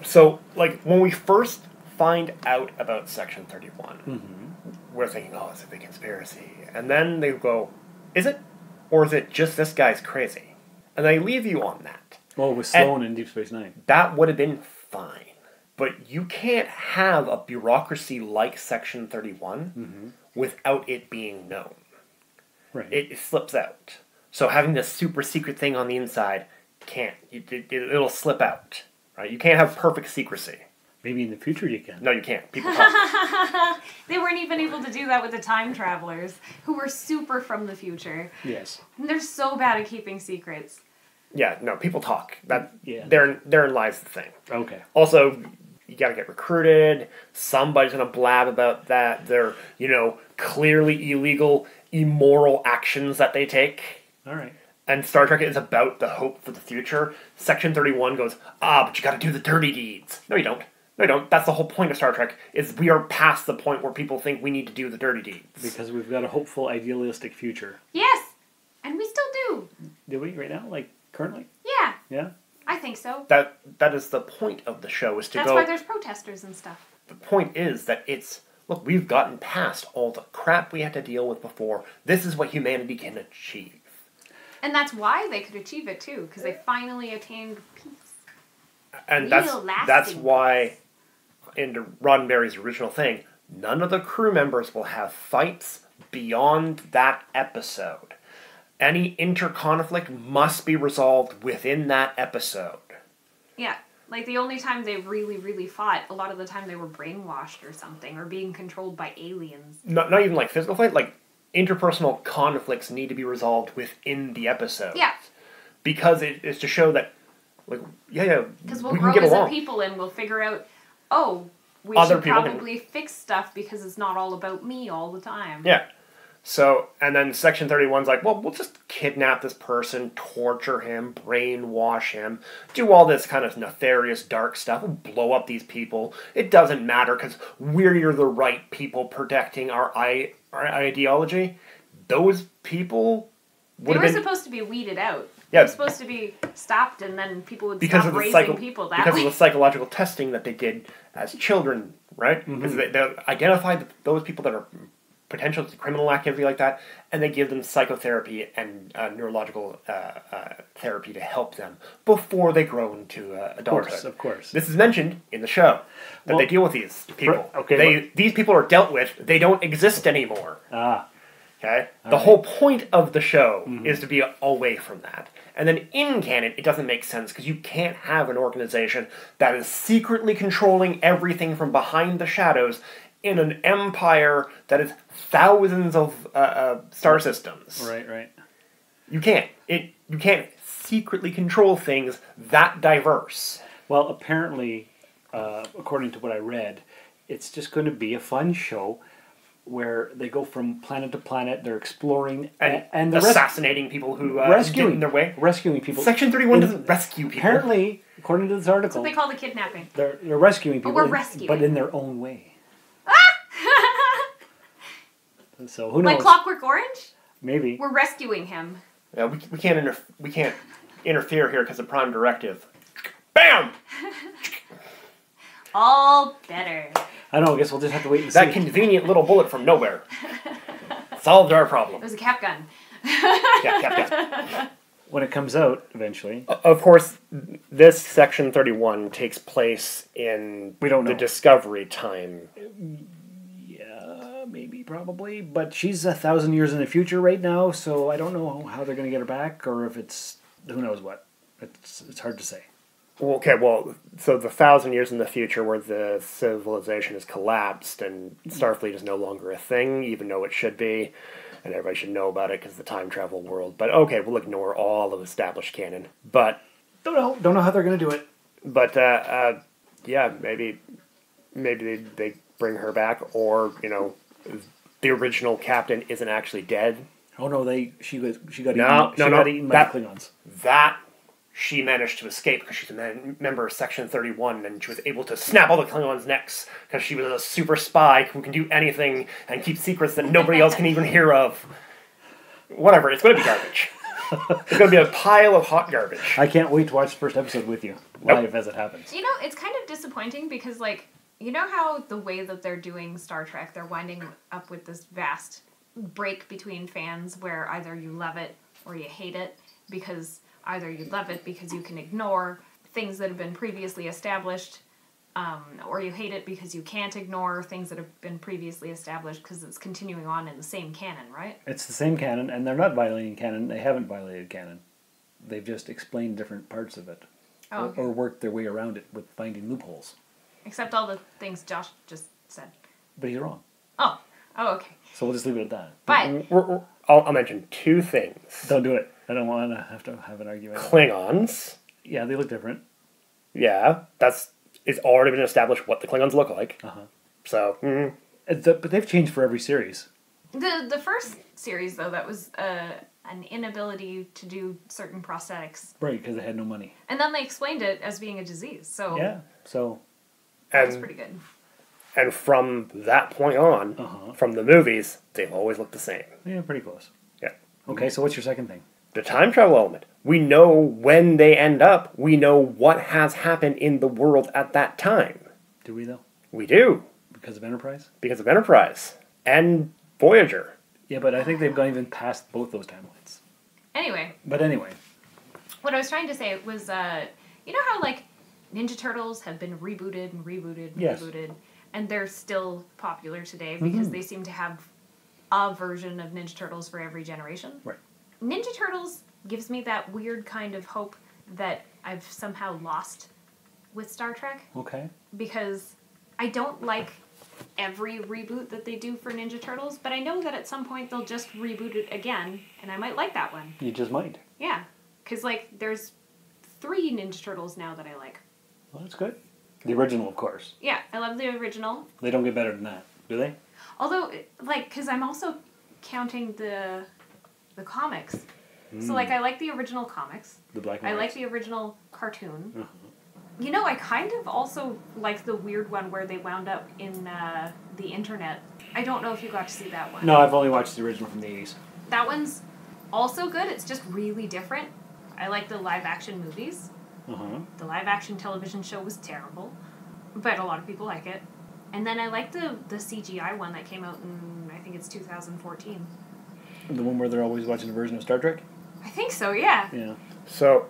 So, when we first find out about Section 31, we're thinking, oh, it's a big conspiracy. And then they go, is it? Or is it just this guy's crazy? And they leave you on that. Well, with Sloan in Deep Space Nine. That would have been fine. But you can't have a bureaucracy like Section 31 without it being known. Right. It slips out. So having this super secret thing on the inside can't. It'll slip out. Right? You can't have perfect secrecy. Maybe in the future you can. No, you can't. People talk. They weren't even able to do that with the time travelers, who were super from the future. Yes. And they're so bad at keeping secrets. Yeah, no, people talk. Yeah. Therein lies the thing. Okay. Also, you gotta get recruited. Somebody's gonna blab about that. They're, clearly illegal, immoral actions that they take. All right. And Star Trek is about the hope for the future. Section 31 goes, but you gotta do the dirty deeds. No, you don't. No, you don't. That's the whole point of Star Trek, is we are past the point where people think we need to do the dirty deeds. Because we've got a hopeful, idealistic future. Yes! And we still do. Do we right now? Like, currently? Yeah. Yeah? I think so. That is the point of the show, is to That's why there's protesters and stuff. The point is that look, we've gotten past all the crap we had to deal with before. This is what humanity can achieve. And that's why they could achieve it, too, because they finally attained peace. And that's why, in Roddenberry's original thing, none of the crew members will have fights beyond that episode. Any interconflict must be resolved within that episode. Yeah. Like, the only time they really, really fought, a lot of the time they were brainwashed or something, or being controlled by aliens. Not even like physical fight, like interpersonal conflicts need to be resolved within the episode. Yeah. Because it is to show that, like, because we'll we grow can get as along. a people and we'll figure out, we Other should people probably fix stuff because it's not all about me all the time. Yeah. So, and then Section 31's like, well, we'll just kidnap this person, torture him, brainwash him, do all this kind of nefarious, dark stuff, we'll blow up these people. It doesn't matter because we're the right people protecting our ideology. Those people They were supposed to be weeded out. Yeah. They were supposed to be stopped and then people would stop raising people that because way. of the psychological testing that they did as children, right? Because they identified those people that are potential criminal activity like that, and they give them psychotherapy and neurological therapy to help them before they grow into adulthood. Of course. This is mentioned in the show, that they deal with these people. These people are dealt with. They don't exist anymore. Okay? The whole point of the show is to be away from that. And then in canon, it doesn't make sense, because you can't have an organization that is secretly controlling everything from behind the shadows in an empire that is thousands of star systems. Right. You can't. You can't secretly control things that diverse. Well, apparently, according to what I read, it's just going to be a fun show where they go from planet to planet, they're exploring and assassinating people who rescuing get in their way. Rescuing people. Section 31 doesn't rescue people. Apparently, according to this article, That's what they call the kidnapping. They're rescuing people, we're rescuing. but in their own way. So who knows? Like Clockwork Orange? Maybe. We're rescuing him. Yeah, we can't interfere here because of Prime Directive. Bam! All better. I don't know, I guess we'll just have to wait and see. That convenient little bullet from nowhere solved our It problem. was a cap gun. Yeah. When it comes out eventually. Of course, this Section 31 takes place in We don't know. the Discovery time. Yeah, maybe, probably. But she's 1,000 years in the future right now, so I don't know how they're going to get her back, or if it's who knows what. It's hard to say. Okay, well, so the 1,000 years in the future where the civilization has collapsed and Starfleet is no longer a thing, even though it should be, and everybody should know about it because the time travel world. But okay, we'll ignore all of established canon. But Don't know how they're going to do it. But yeah, maybe they bring her back, or the original captain isn't actually dead. Oh no, she got eaten by the Klingons. That she managed to escape because she's a member of Section 31, and she was able to snap all the Klingons' necks because she was a super spy who can do anything and keep secrets that nobody else can even hear of. Whatever, it's going to be garbage. It's going to be a pile of hot garbage. I can't wait to watch the first episode with you, live as it happens. It's kind of disappointing because, how the way that they're doing Star Trek, they're winding up with this vast break between fans where either you love it or you hate it, because either you love it because you can ignore things that have been previously established, or you hate it because you can't ignore things that have been previously established because it's continuing on in the same canon, right? It's the same canon, and they're not violating canon. They haven't violated canon. They've just explained different parts of it, or worked their way around it with finding loopholes. Except all the things Josh just said. But he's wrong. Oh, okay. So we'll just leave it at that. But I'll mention two things. Don't do it. I don't want to have an argument. Klingons. Yeah, they look different. Yeah, it's already been established what the Klingons look like. So, But they've changed for every series. The first series, though, that was an inability to do certain prosthetics. Right, because they had no money. And then they explained it as being a disease, so... Yeah, so... That's pretty good. And from that point on, from the movies, they've always looked the same. Yeah, pretty close. Yeah. Okay, so what's your second thing? The time travel element. We know when they end up. We know what has happened in the world at that time. Do we, though? We do. Because of Enterprise? Because of Enterprise. And Voyager. Yeah, but I think they've gone even past both those timelines. Anyway. What I was trying to say was, you know how, Ninja Turtles have been rebooted and rebooted and rebooted, and they're still popular today because they seem to have a version of Ninja Turtles for every generation. Right. Ninja Turtles gives me that weird kind of hope that I've somehow lost with Star Trek. Okay. Because I don't like every reboot that they do for Ninja Turtles, but I know that at some point they'll just reboot it again, and I might like that one. You just might. Yeah. Because, there's 3 Ninja Turtles now that I like. Well, that's good. The original, of course. Yeah, I love the original. They don't get better than that, do they? Although, because I'm also counting the comics. So, I like the original comics. The black and white. I like the original cartoon. I kind of also like the weird one where they wound up in the internet. I don't know if you got to see that one. No, I've only watched the original from the 80s. That one's also good. It's just really different. I like the live-action movies. The live-action television show was terrible, but a lot of people like it. And then I like the CGI one that came out in, I think it's 2014. The one where they're always watching a version of Star Trek? I think so, yeah. Yeah. So,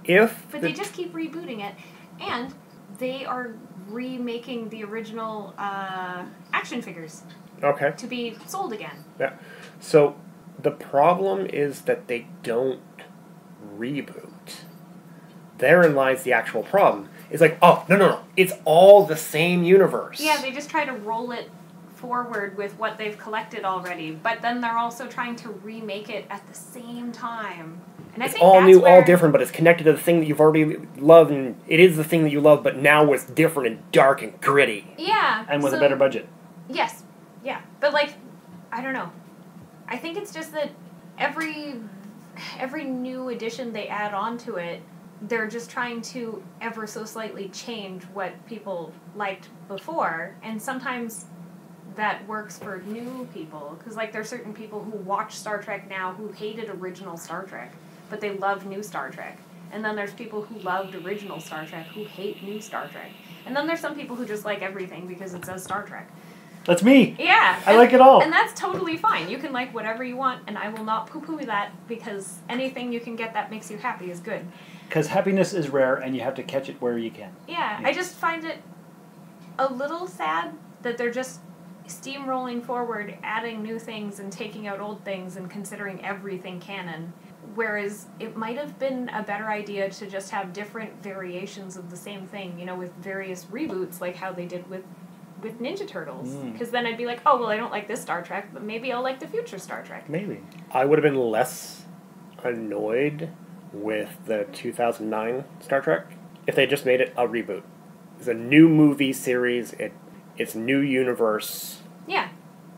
But they just keep rebooting it, and they are remaking the original action figures. Okay. To be sold again. Yeah. So, the problem is that they don't reboot. Therein lies the actual problem. It's no. It's all the same universe. Yeah, they just try to roll it forward with what they've collected already, but then they're also trying to remake it at the same time. And it's all new, all different, but it's connected to the thing that you've already loved, and it is the thing that you love, but now it's different and dark and gritty. Yeah. And with a better budget. Yes. Yeah. But, I don't know. I think it's just that every new edition they add on to it, they're just trying to ever so slightly change what people liked before, and sometimes that works for new people, because there's certain people who watch Star Trek now who hated original Star Trek, but they love new Star Trek, and then there's people who loved original Star Trek who hate new Star Trek, and then there's some people who just like everything because it says Star Trek. That's me. Yeah. I like it all. And that's totally fine. You can like whatever you want, and I will not poo-poo that, because anything you can get that makes you happy is good. Because happiness is rare, and you have to catch it where you can. Yeah, I just find it a little sad that they're just steamrolling forward, adding new things and taking out old things and considering everything canon. Whereas it might have been a better idea to just have different variations of the same thing, you know, with various reboots, like how they did with Ninja Turtles. Because then I'd be like, oh, well, I don't like this Star Trek, but maybe I'll like the future Star Trek. Maybe. I would have been less annoyed with the 2009 Star Trek if they just made it a reboot. It's a new movie series. It's new universe. Yeah.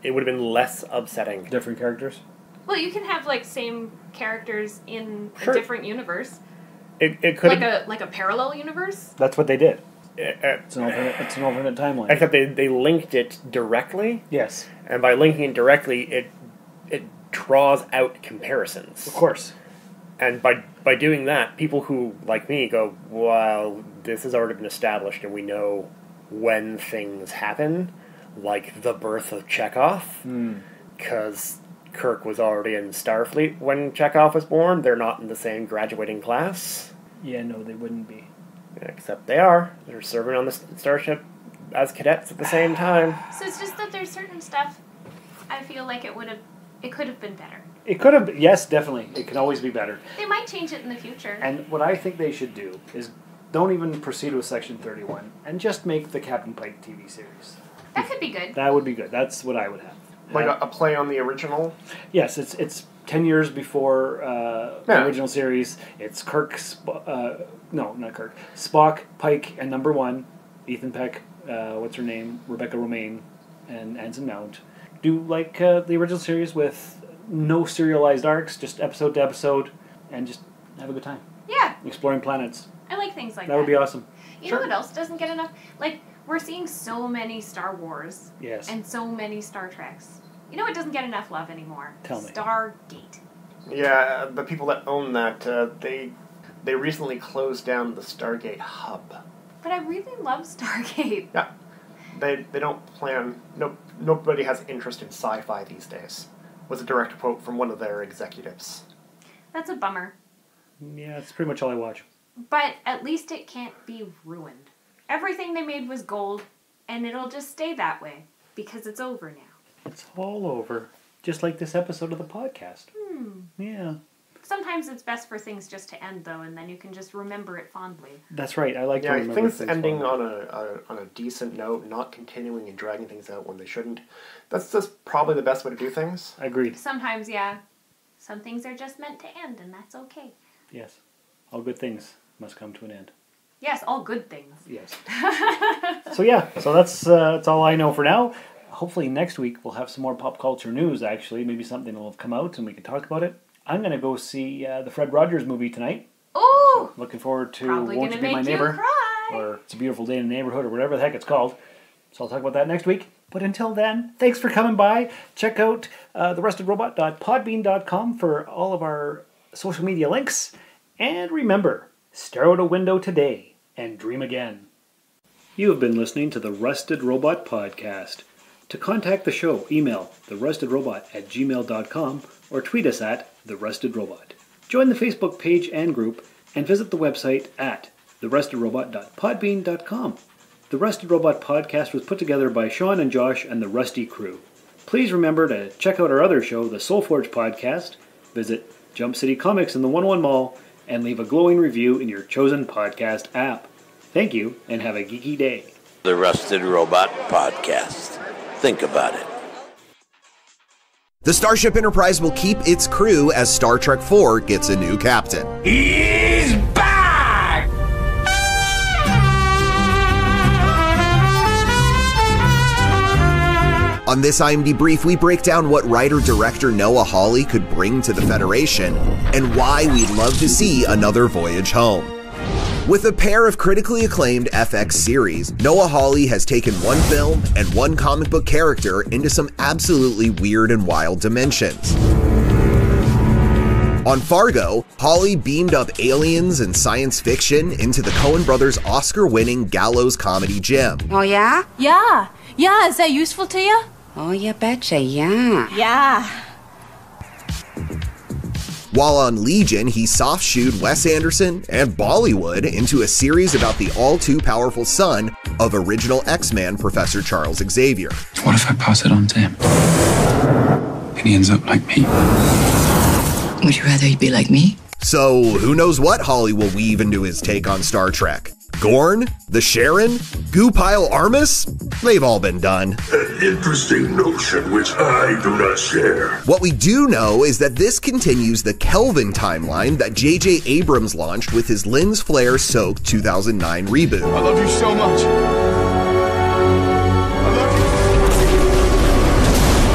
It would have been less upsetting. Different characters? Well, you can have, like, same characters in Sure. a different universe. It could like a parallel universe? That's what they did. It's an alternate timeline. Except they linked it directly. Yes. And by linking it directly, it draws out comparisons. Of course. And by doing that, people who, like me, go, well, this has already been established and we know when things happen, like the birth of Chekhov, because Kirk was already in Starfleet when Chekhov was born. They're not in the same graduating class. Yeah, no, they wouldn't be. Except they are. They're serving on the starship as cadets at the same time. So it's just that there's certain stuff I feel like it could have been better. It could have, yes, definitely. It can always be better. They might change it in the future. And what I think they should do is don't even proceed with Section 31 and just make the Captain Pike TV series. That could be good. That would be good. That's what I would have. Like a play on the original? Yes, it's 10 years before the original series. It's Kirk, not Kirk, Spock, Pike, and number 1, Ethan Peck, what's her name, Rebecca Romaine, and Anson Mount. Do like the original series with no serialized arcs, just episode to episode, and just have a good time. Yeah. Exploring planets. I like things like that. That would be awesome. You know what else doesn't get enough? Like, we're seeing so many Star Wars. Yes. And so many Star Treks. You know it doesn't get enough love anymore? Tell me. Stargate. Yeah, the people that own that, they recently closed down the Stargate hub. But I really love Stargate. Yeah. They don't plan... Nobody has interest in sci-fi these days. Was a direct quote from one of their executives. That's a bummer. Yeah, it's pretty much all I watch. But at least it can't be ruined. Everything they made was gold, and it'll just stay that way, because it's over now. It's all over. Just like this episode of the podcast. Yeah. Sometimes it's best for things just to end, though, and then you can just remember it fondly. That's right. I like to remember things things ending fondly. on a decent note, not continuing and dragging things out when they shouldn't. That's probably the best way to do things. I agree. Sometimes, yeah. Some things are just meant to end, and that's okay. Yes. All good things must come to an end. Yes, all good things. Yes. So that's all I know for now. Hopefully next week we'll have some more pop culture news, actually. Maybe something will have come out and we can talk about it. I'm going to go see the Fred Rogers movie tonight. Ooh! So looking forward to Probably Won't You gonna Be My make you Neighbor? cry. Or It's a Beautiful Day in the Neighborhood, or whatever the heck it's called. So I'll talk about that next week. But until then, thanks for coming by. Check out therustedrobot.podbean.com for all of our social media links. And remember, stare out a window today and dream again. You have been listening to the Rusted Robot Podcast. To contact the show, email therustedrobot@gmail.com or tweet us at therustedrobot. Join the Facebook page and group and visit the website at therustedrobot.podbean.com. The Rusted Robot Podcast was put together by Sean and Josh and the Rusty crew. Please remember to check out our other show, the Soulforge Podcast. Visit Jump City Comics in the 101 Mall and leave a glowing review in your chosen podcast app. Thank you and have a geeky day. The Rusted Robot Podcast. Think about it. The Starship Enterprise will keep its crew as Star Trek IV gets a new captain. He's back! On this IMDb Brief, we break down what writer-director Noah Hawley could bring to the Federation and why we'd love to see another Voyage Home. With a pair of critically acclaimed FX series, Noah Hawley has taken one film and one comic book character into some absolutely weird and wild dimensions. On Fargo, Hawley beamed up aliens and science fiction into the Coen brothers' Oscar-winning gallows comedy gem. Oh yeah? Yeah. Yeah, is that useful to you? Oh, you betcha, yeah. Yeah. While on Legion, he soft-shoed Wes Anderson and Bollywood into a series about the all-too-powerful son of original X-Man Professor Charles Xavier. What if I pass it on to him? And he ends up like me? Would you rather he be like me? So, who knows what Hawley will weave into his take on Star Trek? Gorn? The Sharon? Goopile Armus? They've all been done. An interesting notion which I do not share. What we do know is that this continues the Kelvin timeline that J.J. Abrams launched with his lens flare-soaked 2009 reboot. I love you so much. I love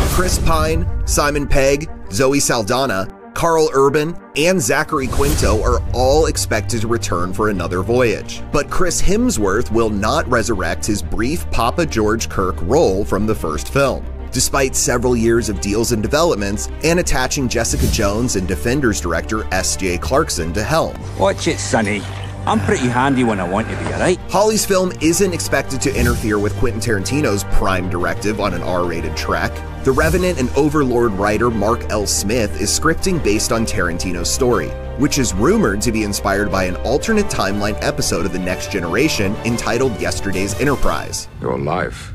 you. Chris Pine, Simon Pegg, Zoe Saldana, Carl Urban, and Zachary Quinto are all expected to return for another voyage. But Chris Hemsworth will not resurrect his brief Papa George Kirk role from the first film, despite several years of deals and developments and attaching Jessica Jones and Defenders director S.J. Clarkson to helm. Watch it, Sonny. I'm pretty handy when I want to be, alright? Hawley's film isn't expected to interfere with Quentin Tarantino's prime directive on an R-rated Trek. The Revenant and Overlord writer Mark L. Smith is scripting based on Tarantino's story, which is rumored to be inspired by an alternate timeline episode of The Next Generation entitled Yesterday's Enterprise. Your life,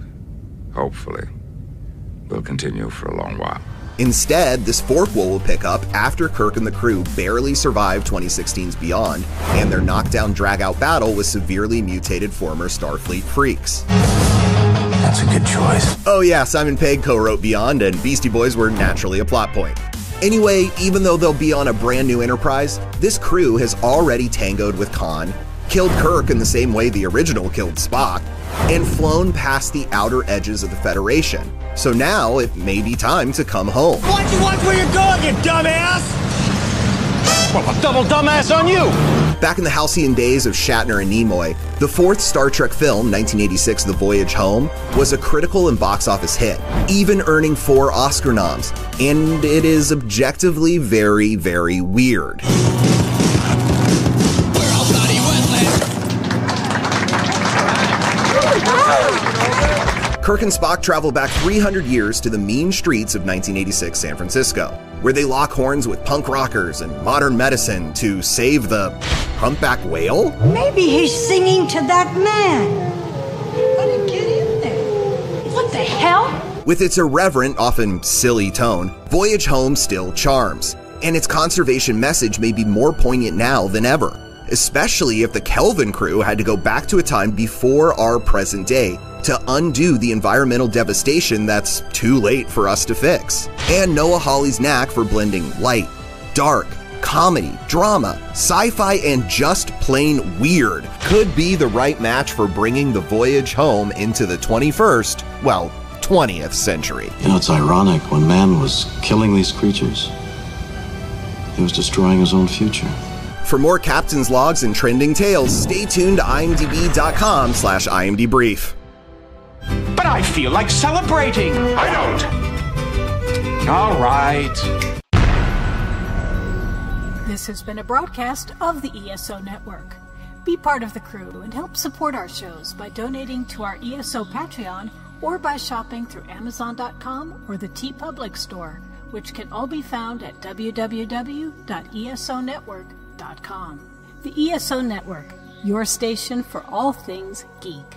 hopefully, will continue for a long while. Instead, this forquel will pick up after Kirk and the crew barely survived 2016's Beyond and their knockdown drag-out battle with severely mutated former Starfleet freaks. That's a good choice. Oh yeah, Simon Pegg co-wrote Beyond, and Beastie Boys were naturally a plot point. Anyway, even though they'll be on a brand new Enterprise, this crew has already tangoed with Khan, killed Kirk in the same way the original killed Spock, and flown past the outer edges of the Federation. So now it may be time to come home. Why'd you watch where you're going, you dumbass? Well, a double dumbass on you! Back in the halcyon days of Shatner and Nimoy, the fourth Star Trek film, 1986 The Voyage Home, was a critical and box office hit, even earning 4 Oscar noms, and it is objectively very, very weird. Kirk and Spock travel back 300 years to the mean streets of 1986 San Francisco, where they lock horns with punk rockers and modern medicine to save the humpback whale? Maybe he's singing to that man. How did he get in there? What the hell? With its irreverent, often silly tone, Voyage Home still charms, and its conservation message may be more poignant now than ever, especially if the Kelvin crew had to go back to a time before our present day to undo the environmental devastation that's too late for us to fix. And Noah Hawley's knack for blending light, dark, comedy, drama, sci-fi, and just plain weird could be the right match for bringing the Voyage Home into the 21st, well, 20th century. You know, it's ironic, when man was killing these creatures, he was destroying his own future. For more Captain's Logs and trending tales, stay tuned to imdb.com/imdbrief. But I feel like celebrating. I don't. All right. This has been a broadcast of the ESO Network. Be part of the crew and help support our shows by donating to our ESO Patreon or by shopping through Amazon.com or the TeePublic store, which can all be found at www.esonetwork.com. The ESO Network, your station for all things geek.